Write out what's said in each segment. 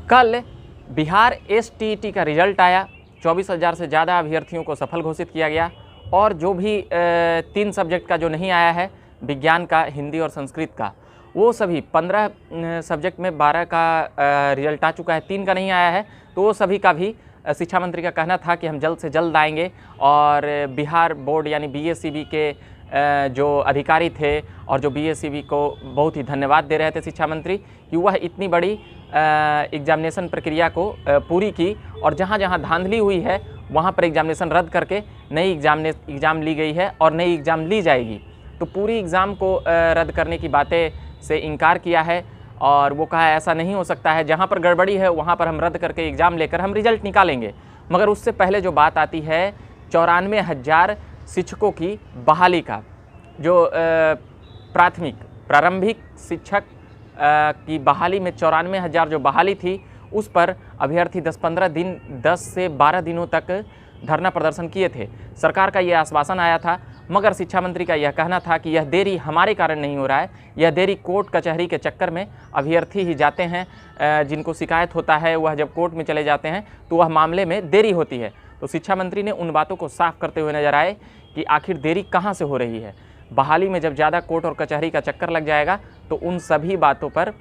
कल बिहार एसटीईटी का रिजल्ट आया। 24,000 से ज़्यादा अभ्यर्थियों को सफल घोषित किया गया और जो भी 3 सब्जेक्ट का जो नहीं आया है, विज्ञान का, हिंदी और संस्कृत का, वो सभी 15 सब्जेक्ट में 12 का रिजल्ट आ चुका है, 3 का नहीं आया है। तो वो सभी का भी शिक्षा मंत्री का कहना था कि हम जल्द से जल्द आएंगे। और बिहार बोर्ड यानी बीएसईबी के जो अधिकारी थे और जो बीएसईबी को बहुत ही धन्यवाद दे रहे थे शिक्षा मंत्री कि वह इतनी बड़ी एग्जामिनेशन प्रक्रिया को पूरी की और जहाँ जहाँ धांधली हुई है वहाँ पर एग्जामिनेशन रद्द करके नई एग्ज़ाम ली गई है और नई एग्ज़ाम ली जाएगी। तो पूरी एग्ज़ाम को रद्द करने की बातें से इनकार किया है और वो कहा ऐसा नहीं हो सकता है, जहाँ पर गड़बड़ी है वहाँ पर हम रद्द करके एग्ज़ाम लेकर हम रिजल्ट निकालेंगे। मगर उससे पहले जो बात आती है 94,000 शिक्षकों की बहाली का, जो प्रारंभिक शिक्षक की बहाली में 94,000 जो बहाली थी उस पर अभ्यर्थी 10 से 12 दिनों तक धरना प्रदर्शन किए थे। सरकार का यह आश्वासन आया था, मगर शिक्षा मंत्री का यह कहना था कि यह देरी हमारे कारण नहीं हो रहा है, यह देरी कोर्ट कचहरी के चक्कर में अभ्यर्थी ही जाते हैं, जिनको शिकायत होता है वह जब कोर्ट में चले जाते हैं तो वह मामले में देरी होती है। तो शिक्षा मंत्री ने उन बातों को साफ करते हुए नजर आए कि आखिर देरी कहाँ से हो रही है। बहाली में जब ज़्यादा कोर्ट और कचहरी का चक्कर लग जाएगा तो उन सभी बातों पर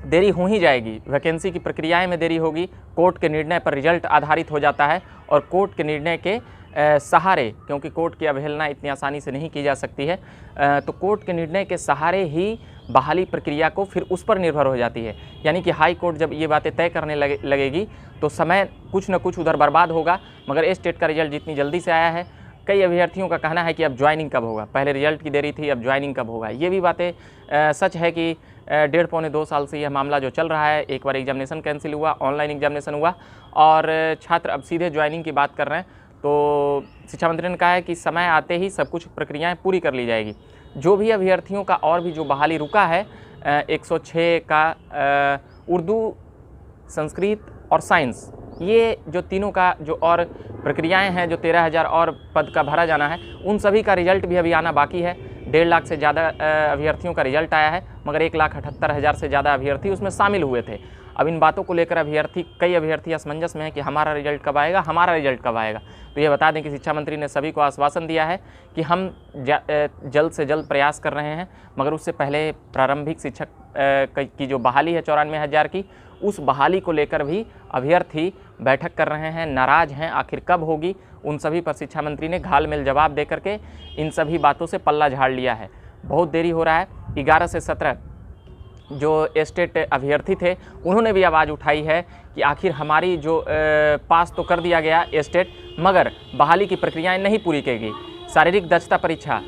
देरी हो ही जाएगी। वैकेंसी की प्रक्रियाएं में देरी होगी, कोर्ट के निर्णय पर रिजल्ट आधारित हो जाता है और कोर्ट के निर्णय के सहारे, क्योंकि कोर्ट की अवहेलना इतनी आसानी से नहीं की जा सकती है, तो कोर्ट के निर्णय के सहारे ही बहाली प्रक्रिया को फिर उस पर निर्भर हो जाती है। यानी कि हाई कोर्ट जब ये बातें तय करने लगेगी तो समय कुछ न कुछ उधर बर्बाद होगा। मगर स्टेट का रिजल्ट जितनी जल्दी से आया है, कई अभ्यर्थियों का कहना है कि अब ज्वाइनिंग कब होगा, पहले रिजल्ट की देरी थी, अब ज्वाइनिंग कब होगा। ये भी बातें सच है कि 1.5-2 साल से यह मामला जो चल रहा है, एक बार एग्जामिनेशन कैंसिल हुआ, ऑनलाइन एग्जामिनेशन हुआ और छात्र अब सीधे ज्वाइनिंग की बात कर रहे हैं। तो शिक्षा मंत्री ने कहा है कि समय आते ही सब कुछ प्रक्रियाएं पूरी कर ली जाएगी। जो भी अभ्यर्थियों का और भी जो बहाली रुका है 106 का उर्दू, संस्कृत और साइंस, ये जो तीनों का जो और प्रक्रियाएं हैं, जो 13,000 और पद का भरा जाना है, उन सभी का रिजल्ट भी अभी आना बाकी है। 1.5 लाख से ज़्यादा अभ्यर्थियों का रिजल्ट आया है, मगर 1,78,000 से ज़्यादा अभ्यर्थी उसमें शामिल हुए थे। अब इन बातों को लेकर कई अभ्यर्थी असमंजस में हैं कि हमारा रिजल्ट कब आएगा, हमारा रिजल्ट कब आएगा। तो ये बता दें कि शिक्षा मंत्री ने सभी को आश्वासन दिया है कि हम जल्द से जल्द प्रयास कर रहे हैं, मगर उससे पहले प्रारंभिक शिक्षक की जो बहाली है 94,000 की, उस बहाली को लेकर भी अभ्यर्थी बैठक कर रहे हैं, नाराज़ हैं। आखिर कब होगी, उन सभी पर शिक्षा मंत्री ने घाल-मेल जवाब दे करके इन सभी बातों से पल्ला झाड़ लिया है। बहुत देरी हो रहा है। 11 से 17 जो स्टेट अभ्यर्थी थे उन्होंने भी आवाज़ उठाई है कि आखिर हमारी जो पास तो कर दिया गया स्टेट, मगर बहाली की प्रक्रियाएं नहीं पूरी की गई। शारीरिक दक्षता परीक्षा,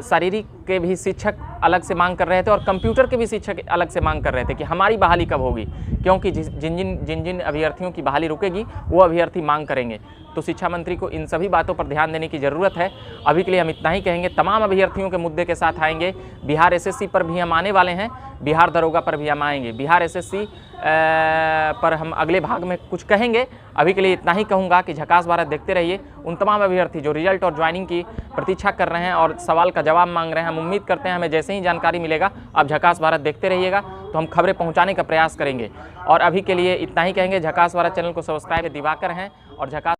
शारीरिक के भी शिक्षक अलग से मांग कर रहे थे और कंप्यूटर के भी शिक्षक अलग से मांग कर रहे थे कि हमारी बहाली कब होगी, क्योंकि जिन जिन अभ्यर्थियों की बहाली रुकेगी वो अभ्यर्थी मांग करेंगे। तो शिक्षा मंत्री को इन सभी बातों पर ध्यान देने की ज़रूरत है। अभी के लिए हम इतना ही कहेंगे, तमाम अभ्यर्थियों के मुद्दे के साथ आएंगे। बिहार एसएससी पर भी हम आने वाले हैं, बिहार दरोगा पर भी हम आएंगे। बिहार एसएससी पर हम अगले भाग में कुछ कहेंगे। अभी के लिए इतना ही कहूँगा कि झकास भारत देखते रहिए। उन तमाम अभ्यर्थी जो रिजल्ट और ज्वाइनिंग की प्रतीक्षा कर रहे हैं और सवाल का जवाब मांग रहे हैं, हम उम्मीद करते हैं हमें जैसे ही जानकारी मिलेगा आप झकास भारत देखते रहिएगा, तो हम खबरें पहुँचाने का प्रयास करेंगे। और अभी के लिए इतना ही कहेंगे। झकास भारत चैनल को सब्सक्राइब दिवाकर हैं और झकास